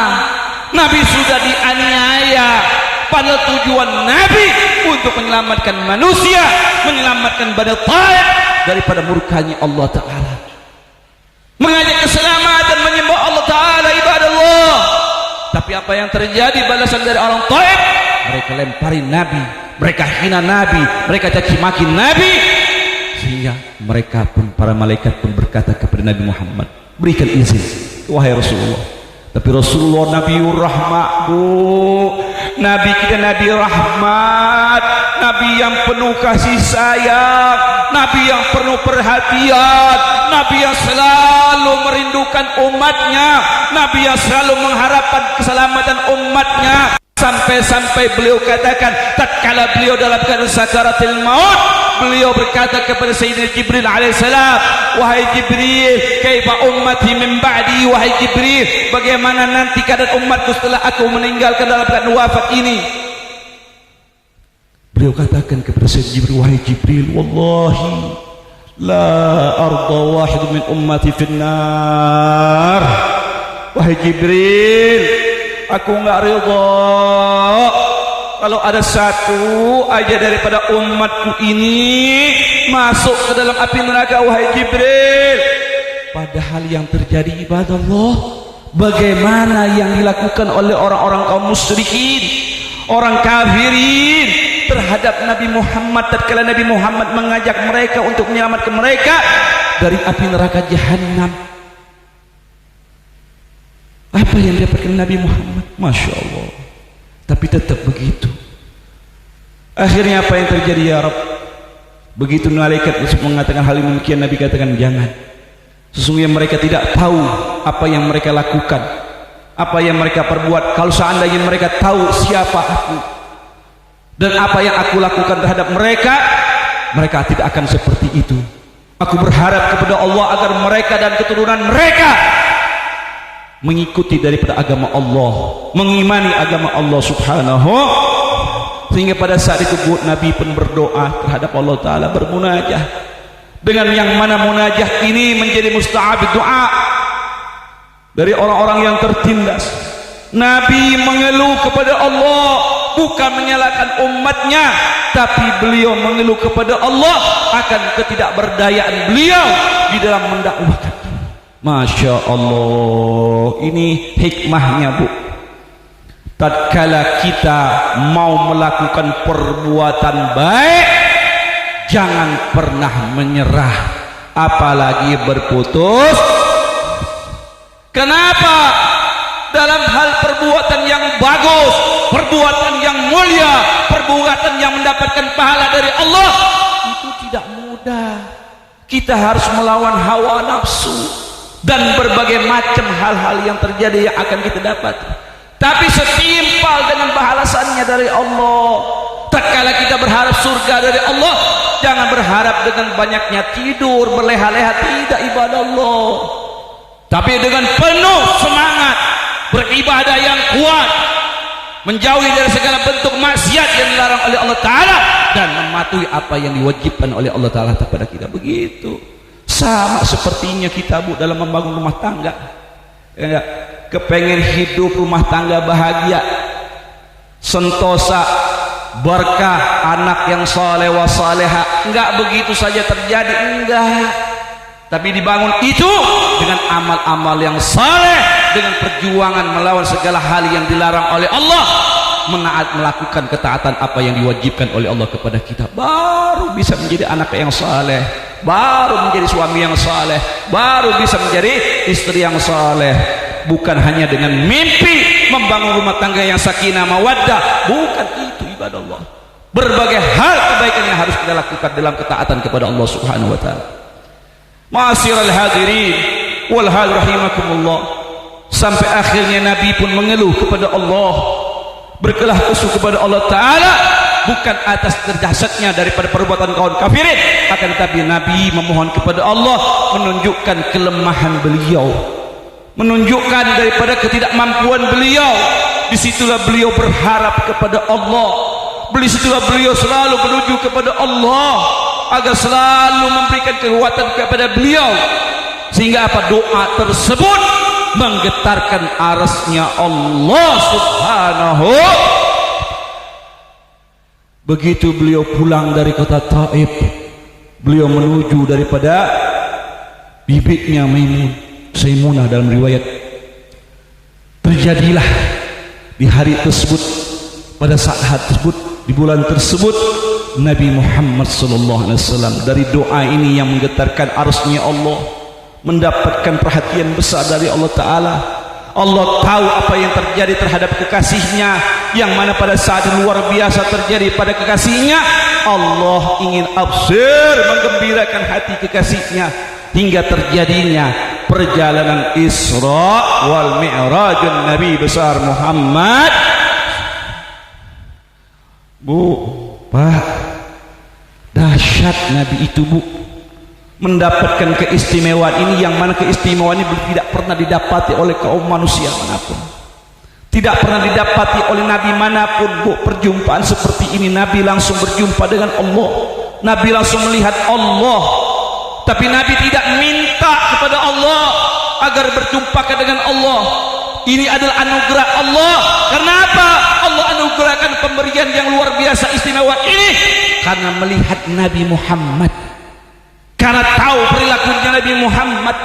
Nabi sudah dianiaya, padahal tujuan Nabi untuk menyelamatkan manusia, menyelamatkan Bani Taif daripada murkanya Allah Ta'ala, mengajak keselamatan, menyembah Allah Ta'ala, ibadah Allah. Tapi apa yang terjadi balasan dari orang Taif? Mereka lempari Nabi, mereka hina Nabi, mereka caci maki Nabi, sehingga mereka pun, para malaikat pun berkata kepada Nabi Muhammad, berikan izin wahai Rasulullah. Tapi Rasulullah Nabiur Rahmat, Bu. Nabi kita Nabi Rahmat, Nabi yang penuh kasih sayang, Nabi yang penuh perhatian, Nabi yang selalu merindukan umatnya, Nabi yang selalu mengharapkan keselamatan umatnya. Sampai-sampai beliau katakan, tatkala beliau dalam keadaan sakaratil maut, beliau berkata kepada Sayyidina Jibril alaihissalam, wahai Jibril, kaifa ummati min ba'di, wahai Jibril, bagaimana nanti keadaan umatku setelah aku meninggalkan dalam keadaan wafat ini. Beliau katakan kepada Sayyidina Jibril, wahai Jibril, wallahi la arda wahid min ummati finnar. Wahai Jibril, aku enggak ridha kalau ada satu aja daripada umatku ini masuk ke dalam api neraka, wahai Jibril. Padahal yang terjadi ibadah Allah, bagaimana yang dilakukan oleh orang-orang kaum musyrikin, orang kafirin terhadap Nabi Muhammad tatkala Nabi Muhammad mengajak mereka untuk menyelamatkan mereka dari api neraka jahanam. Apa yang didapatkan Nabi Muhammad? Masya Allah. Tapi tetap begitu. Akhirnya apa yang terjadi ya Rabb? Begitu malaikat mengatakan hal demikian, Nabi katakan jangan. Sesungguhnya mereka tidak tahu apa yang mereka lakukan, apa yang mereka perbuat. Kalau seandainya mereka tahu siapa aku dan apa yang aku lakukan terhadap mereka, mereka tidak akan seperti itu. Aku berharap kepada Allah agar mereka dan keturunan mereka mengikuti daripada agama Allah, mengimani agama Allah subhanahu. Sehingga pada saat itu Nabi pun berdoa terhadap Allah Ta'ala, bermunajah, dengan yang mana munajah ini menjadi musta'ab doa dari orang-orang yang tertindas. Nabi mengeluh kepada Allah, bukan menyalahkan umatnya, tapi beliau mengeluh kepada Allah akan ketidakberdayaan beliau di dalam mendakwahkan. Masya Allah, ini hikmahnya, Bu. Tatkala kita mau melakukan perbuatan baik, jangan pernah menyerah, apalagi berputus. Kenapa? Dalam hal perbuatan yang bagus, perbuatan yang mulia, perbuatan yang mendapatkan pahala dari Allah, itu tidak mudah. Kita harus melawan hawa nafsu dan berbagai macam hal-hal yang terjadi yang akan kita dapat. Tapi setimpal dengan balasannya dari Allah. Tatkala kita berharap surga dari Allah, jangan berharap dengan banyaknya tidur, berleha-leha, tidak, ibadah Allah. Tapi dengan penuh semangat beribadah yang kuat, menjauhi dari segala bentuk maksiat yang dilarang oleh Allah Ta'ala, dan mematuhi apa yang diwajibkan oleh Allah Ta'ala kepada kita. Begitu. Sama sepertinya kita, Bu, dalam membangun rumah tangga. Ya, kepengen hidup rumah tangga bahagia, sentosa, berkah, anak yang saleh wa saleha. Enggak begitu saja terjadi, enggak. Tapi dibangun itu dengan amal-amal yang saleh, dengan perjuangan melawan segala hal yang dilarang oleh Allah, melakukan ketaatan apa yang diwajibkan oleh Allah kepada kita, baru bisa menjadi anak yang saleh, baru menjadi suami yang saleh, baru bisa menjadi istri yang saleh. Bukan hanya dengan mimpi membangun rumah tangga yang sakinah mawaddah, bukan itu ibadah Allah. Berbagai hal kebaikan yang harus kita lakukan dalam ketaatan kepada Allah Subhanahu wa taala. Ma'asyiral hadirin wal hal rahimakumullah. Sampai akhirnya Nabi pun mengeluh kepada Allah, berkelah kesah kepada Allah Ta'ala, bukan atas terdahsyatnya daripada perbuatan kaum kafirin, akan tetapi Nabi memohon kepada Allah menunjukkan kelemahan beliau, menunjukkan daripada ketidakmampuan beliau. Disitulah beliau berharap kepada Allah, disitulah beliau selalu menuju kepada Allah agar selalu memberikan kekuatan kepada beliau, sehingga apa, doa tersebut menggetarkan arasnya Allah Subhanahu begitu beliau pulang dari kota Taif, beliau menuju daripada bibitnya Maimunah dalam riwayat. Terjadilah di hari tersebut, pada saat tersebut, di bulan tersebut, Nabi Muhammad SAW dari doa ini yang menggetarkan arsy-Nya Allah, mendapatkan perhatian besar dari Allah Ta'ala. Allah tahu apa yang terjadi terhadap kekasihnya, yang mana pada saat luar biasa terjadi pada kekasihnya, Allah ingin absir menggembirakan hati kekasihnya, hingga terjadinya perjalanan Isra wal Mi'raj Nabi besar Muhammad. Bu, Pak, dahsyat Nabi itu, Bu, mendapatkan keistimewaan ini, yang mana keistimewaan ini tidak pernah didapati oleh kaum manusia manapun, tidak pernah didapati oleh Nabi manapun, Bu. Perjumpaan seperti ini, Nabi langsung berjumpa dengan Allah, Nabi langsung melihat Allah, tapi Nabi tidak minta kepada Allah agar berjumpa dengan Allah. Ini adalah anugerah Allah. Kenapa Allah anugerahkan pemberian yang luar biasa istimewa ini? Karena melihat Nabi Muhammad, karena tahu perilakunya Nabi Muhammad,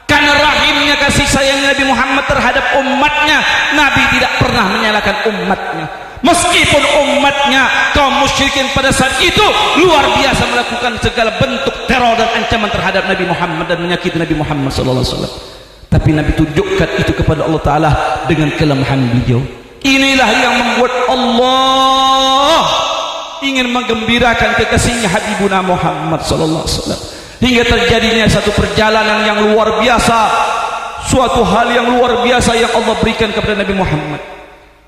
karena rahimnya, kasih sayang Nabi Muhammad terhadap umatnya. Nabi tidak pernah menyalahkan umatnya, meskipun umatnya kaum musyrikin pada saat itu luar biasa melakukan segala bentuk teror dan ancaman terhadap Nabi Muhammad dan menyakiti Nabi Muhammad SAW. Tapi Nabi tunjukkan itu kepada Allah Ta'ala dengan kelemahan beliau. Inilah yang membuat Allah ingin menggembirakan kekasihnya Habibuna Muhammad SAW, hingga terjadinya satu perjalanan yang luar biasa, suatu hal yang luar biasa yang Allah berikan kepada Nabi Muhammad.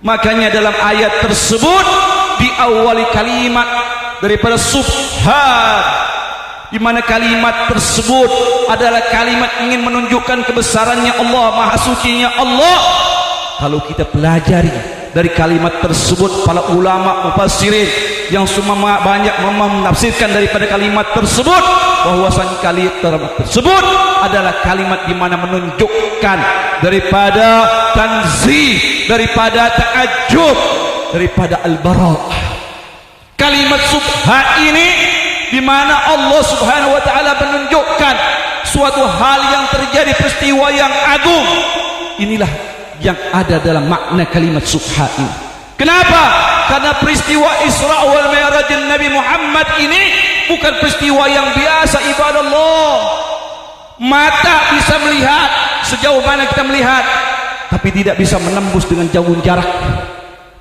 Makanya dalam ayat tersebut diawali kalimat daripada subhan, di mana kalimat tersebut adalah kalimat ingin menunjukkan kebesarannya Allah, maha sucinya Allah. Kalau kita pelajari dari kalimat tersebut, para ulama mufassirin yang semua banyak menafsirkan daripada kalimat tersebut, bahwasanya kalimat tersebut adalah kalimat di mana menunjukkan daripada tanzih, daripada ta'ajjub, daripada al-bara'ah. Kalimat subhan ini di mana Allah Subhanahu wa taala menunjukkan suatu hal yang terjadi, peristiwa yang agung. Inilah yang ada dalam makna kalimat subhan ini. Kenapa? Karena peristiwa Isra wal Mi'raj Nabi Muhammad ini bukan peristiwa yang biasa, ibadah Allah. Mata bisa melihat sejauh mana kita melihat, tapi tidak bisa menembus dengan jauh jarak.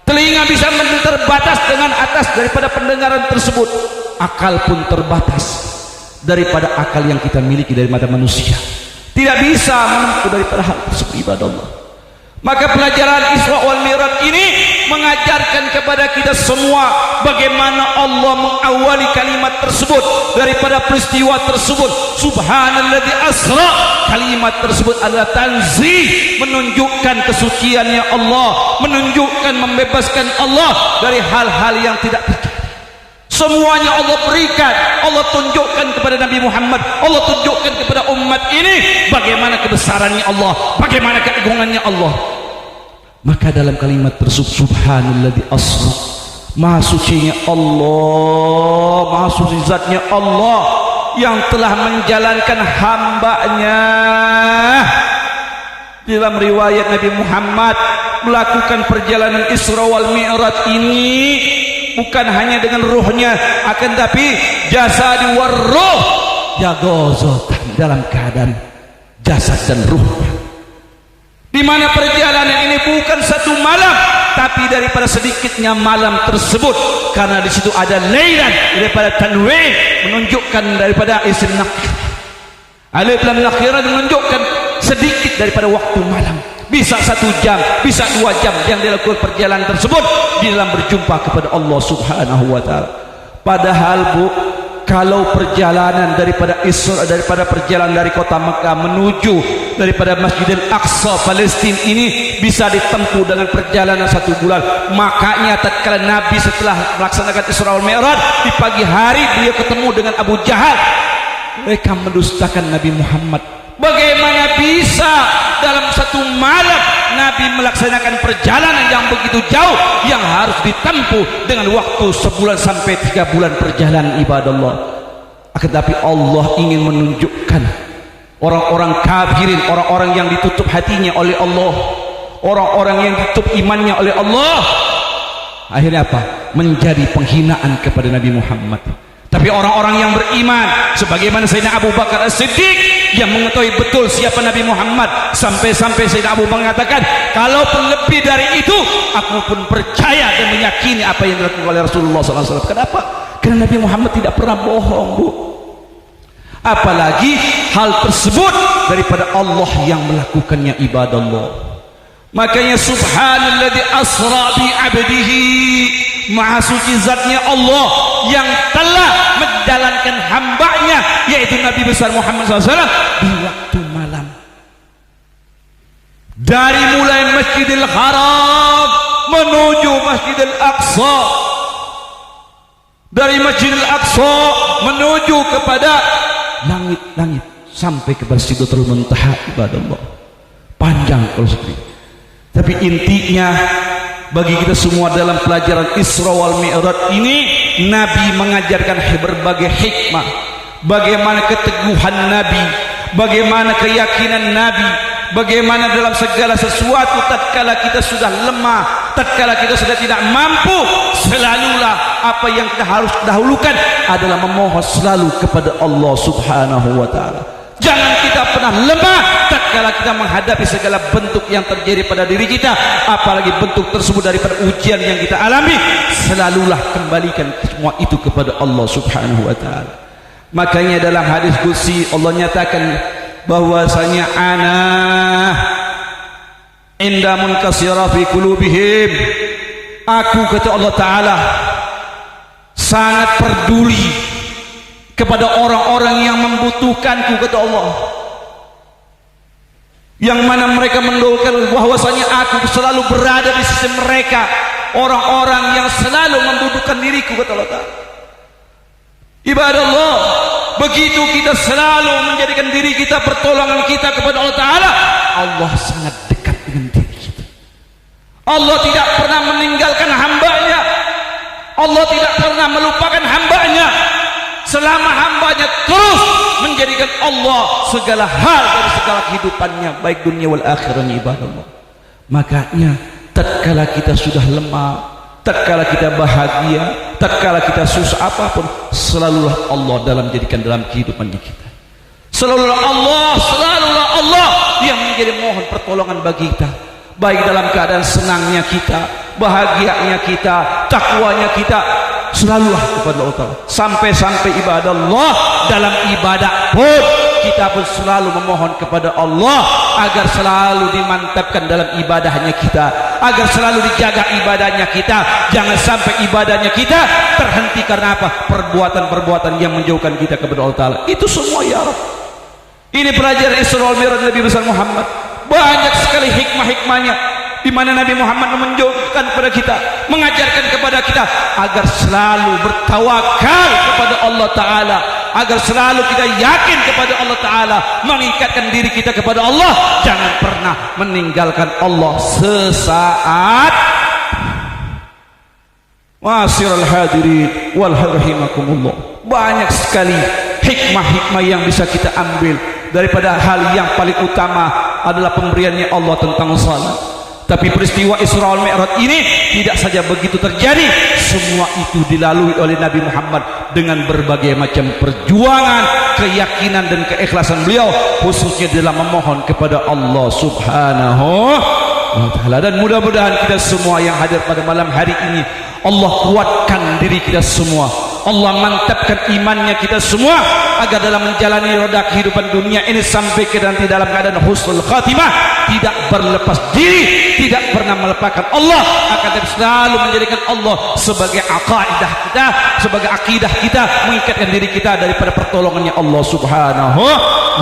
Telinga bisa terbatas dengan atas daripada pendengaran tersebut. Akal pun terbatas daripada akal yang kita miliki dari mata manusia. Tidak bisa menempuh daripada hal tersebut, ibadah Allah. Maka pelajaran Isra wal Mi'raj ini mengajarkan kepada kita semua bagaimana Allah mengawali kalimat tersebut daripada peristiwa tersebut. Subhanalladzi asra, kalimat tersebut adalah tanzih, menunjukkan kesuciannya Allah, menunjukkan membebaskan Allah dari hal-hal yang tidak terjadi. Semuanya Allah berikan, Allah tunjukkan kepada Nabi Muhammad, Allah tunjukkan kepada umat ini bagaimana kebesarannya Allah, bagaimana keagungannya Allah. Maka dalam kalimat tersebut, subhanalladzi asra, maha sucinya Allah, maha suci zatnya Allah yang telah menjalankan hambanya. Dalam riwayat Nabi Muhammad melakukan perjalanan Isra wal Mi'raj ini bukan hanya dengan ruhnya, akan tapi jasad war ruh jagozatan, dalam keadaan jasad dan ruhnya. Di mana perjalanan ini bukan satu malam, tapi daripada sedikitnya malam tersebut, karena di situ ada lailan daripada tanwin, menunjukkan daripada isim nakir. Alif lam nakirah menunjukkan sedikit daripada waktu malam. Bisa 1 jam, bisa 2 jam yang dilakukan perjalanan tersebut di dalam berjumpa kepada Allah Subhanahu wa taala. Padahal, Bu, kalau perjalanan daripada Isra, daripada perjalanan dari kota Mekah menuju daripada Masjidil Aqsa Palestina ini bisa ditempuh dengan perjalanan 1 bulan. Makanya tatkala Nabi setelah melaksanakan Isra wal Mi'raj di pagi hari beliau ketemu dengan Abu Jahal. Mereka mendustakan Nabi Muhammad. Bagaimana bisa dalam 1 malam Nabi melaksanakan perjalanan yang begitu jauh yang harus ditempuh dengan waktu sebulan sampai 3 bulan perjalanan ibadallah. Akan tetapi Allah ingin menunjukkan orang-orang kafirin, orang-orang yang ditutup hatinya oleh Allah, orang-orang yang ditutup imannya oleh Allah, akhirnya apa? Menjadi penghinaan kepada Nabi Muhammad. Tapi orang-orang yang beriman sebagaimana Sayyidina Abu Bakar As-Siddiq yang mengetahui betul siapa Nabi Muhammad, sampai-sampai Sayyidina Abu Bakar mengatakan, kalaupun lebih dari itu aku pun percaya dan meyakini apa yang dilakukan oleh Rasulullah SAW. Kenapa? Karena Nabi Muhammad tidak pernah bohong, Bu. Apalagi hal tersebut daripada Allah yang melakukannya, ibadallah. Makanya subhanalladzi asra bi 'abdihi, maha suci zatnya Allah yang telah menjalankan hambanya yaitu Nabi besar Muhammad SAW di waktu malam, dari mulai Masjidil Haram menuju Masjidil Aqsa, dari Masjidil Aqsa menuju kepada langit-langit sampai ke Sidratul Muntaha, ibadallah. Panjang kalau seperti. Tapi intinya bagi kita semua dalam pelajaran Isra wal Mi'raj ini, Nabi mengajarkan berbagai hikmah, bagaimana keteguhan Nabi, bagaimana keyakinan Nabi, bagaimana dalam segala sesuatu tatkala kita sudah lemah, tatkala kita sudah tidak mampu, selalulah apa yang kita harus dahulukan adalah memohon selalu kepada Allah Subhanahu wa taala. Jangan kita pernah lemah tatkala kita menghadapi segala bentuk yang terjadi pada diri kita, apalagi bentuk tersebut daripada ujian yang kita alami. Selalulah kembalikan semua itu kepada Allah Subhanahu wa taala. Makanya dalam hadis qudsi Allah nyatakan bahwasanya ana inda munkasira fi qulubihim, aku kata Allah taala sangat peduli kepada orang-orang yang membutuhkanku, kata Allah, yang mana mereka mendolkan bahwasanya aku selalu berada di sisi mereka, orang-orang yang selalu membutuhkan diriku, kata Allah Ta'ala. Ibadallah, begitu kita selalu menjadikan diri kita pertolongan kita kepada Allah Ta'ala, Allah sangat dekat dengan diri kita. Allah tidak pernah meninggalkan hambanya, Allah tidak pernah melupakan hambanya selama hambanya terus menjadikan Allah segala hal dari segala kehidupannya, baik dunia wal akhirahnya, ibadallah. Makanya tatkala kita sudah lemah, tatkala kita bahagia, tatkala kita susah apapun, selalulah Allah dalam menjadikan dalam kehidupannya kita. Selalulah Allah yang menjadi mohon pertolongan bagi kita, baik dalam keadaan senangnya kita, bahagianya kita, takwanya kita, selalulah kepada Allah. Sampai-sampai ibadallah dalam ibadah pun kita pun selalu memohon kepada Allah agar selalu dimantapkan dalam ibadahnya kita, agar selalu dijaga ibadahnya kita. Jangan sampai ibadahnya kita terhenti karena apa? Perbuatan-perbuatan yang menjauhkan kita kepada Allah Ta'ala. Itu semua ya Rabb. Ini pelajaran Isra wal Mi'raj Nabi besar Muhammad. Banyak sekali hikmah-hikmahnya, di mana Nabi Muhammad menunjukkan kepada kita, mengajarkan kepada kita agar selalu bertawakal kepada Allah Ta'ala, agar selalu kita yakin kepada Allah Ta'ala, meningkatkan diri kita kepada Allah, jangan pernah meninggalkan Allah sesaat. Ma'asyiral hadirin wal rahimakumullah, banyak sekali hikmah-hikmah yang bisa kita ambil daripada hal yang paling utama adalah pemberiannya Allah tentang salat. Tapi peristiwa Isra wal Mi'raj ini tidak saja begitu terjadi, semua itu dilalui oleh Nabi Muhammad dengan berbagai macam perjuangan, keyakinan dan keikhlasan beliau, khususnya dalam memohon kepada Allah Subhanahu wa taala. Dan mudah-mudahan kita semua yang hadir pada malam hari ini, Allah kuatkan diri kita semua, Allah mantapkan imannya kita semua, agar dalam menjalani roda kehidupan dunia ini sampai ke nanti dalam keadaan husnul khatimah, tidak berlepas diri, tidak pernah melupakan Allah, akan selalu menjadikan Allah sebagai aqaidah kita, sebagai akidah kita, mengikatkan diri kita daripada pertolongannya Allah Subhanahu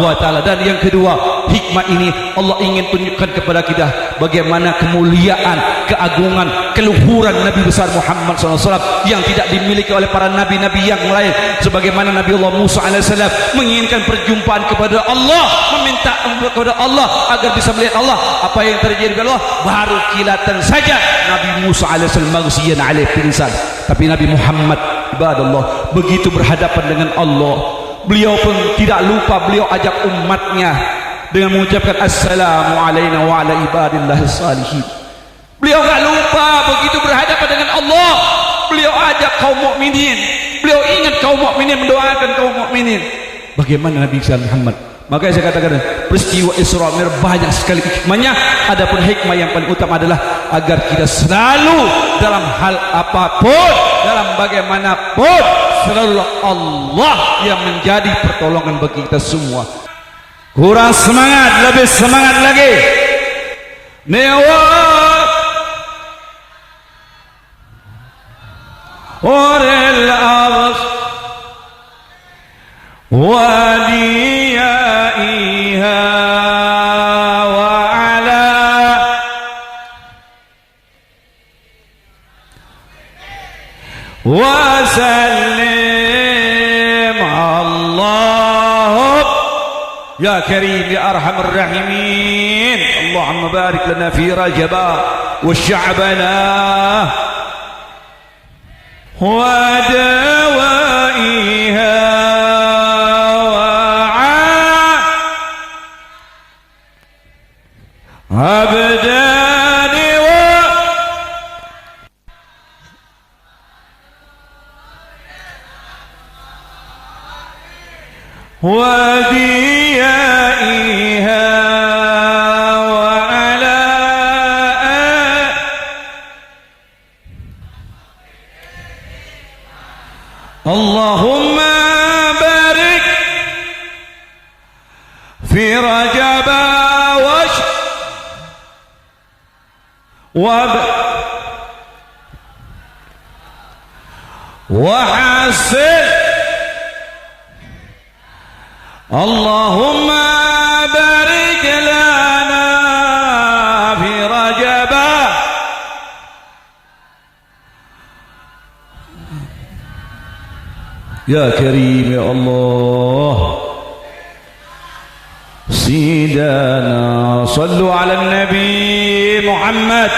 wa taala. Dan yang kedua, hikmah ini Allah ingin tunjukkan kepada kita bagaimana kemuliaan, keagungan, keluhuran Nabi besar Muhammad SAW yang tidak dimiliki oleh para nabi-nabi yang lain. Sebagaimana Nabi Allah Musa AS menginginkan perjumpaan kepada Allah, meminta kepada Allah agar bisa melihat Allah. Apa yang terjadi kepada Allah? Baru kilatan saja Nabi Musa AS maghsyian alaih pingsan. Tapi Nabi Muhammad ibadallah begitu berhadapan dengan Allah, beliau pun tidak lupa, beliau ajak umatnya dengan mengucapkan assalamu alaina wa ala ibadillahi salihin. Beliau tak lupa begitu berhadapan dengan Allah, beliau ajak kaum mukminin, beliau ingat kaum mukminin, mendoakan kaum mukminin. Bagaimana Nabi Muhammad? Makanya saya katakan peristiwa Isra Mi'raj banyak sekali hikmahnya. Adapun hikmah yang paling utama adalah agar kita selalu dalam hal apapun, dalam bagaimanapun, selalu Allah yang menjadi pertolongan bagi kita semua. Kurang semangat, lebih semangat lagi. Newa orel awas waliyaiha wa ala wa sallim Allah ya karim ya arhamar rahimin. Allahumma barik lana fi rajaba wa sya'bana wa dawaiha abdani wa diyaiha wa ala Allahumma barik fi rajaba وحسن اللهم بارك لنا في رجب يا كريم يا الله سيدنا صلوا على النبي محمد.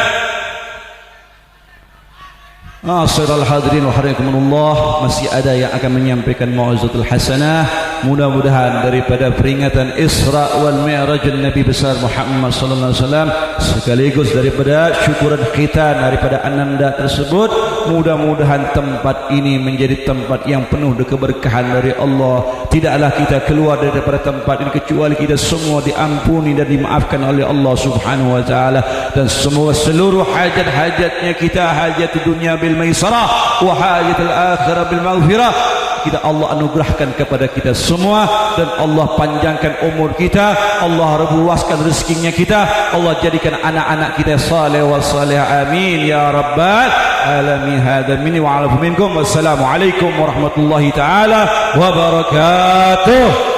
Asyiral hadirin wa rahimakumullah, masih ada yang akan menyampaikan mau'izatul hasanah, mudah-mudahan daripada peringatan Isra wal Mi'raj Nabi besar Muhammad sallallahu alaihi wasallam, sekaligus daripada syukuran kita daripada ananda tersebut, mudah-mudahan tempat ini menjadi tempat yang penuh dengan keberkahan dari Allah. Tidaklah kita keluar daripada tempat ini kecuali kita semua diampuni dan dimaafkan oleh Allah Subhanahu wa taala, dan semua seluruh hajat-hajatnya kita, hajat dunia bil maisarah wa hajatul akhirah bil maghfirah, kita Allah anugerahkan kepada kita semua, dan Allah panjangkan umur kita, Allah luaskan rezekinya kita, Allah jadikan anak-anak kita saleh wa saleh, amin ya rabbal alamin. Hadza minni wa ala minkum. Wassalamu alaikum warahmatullahi taala wabarakatuh.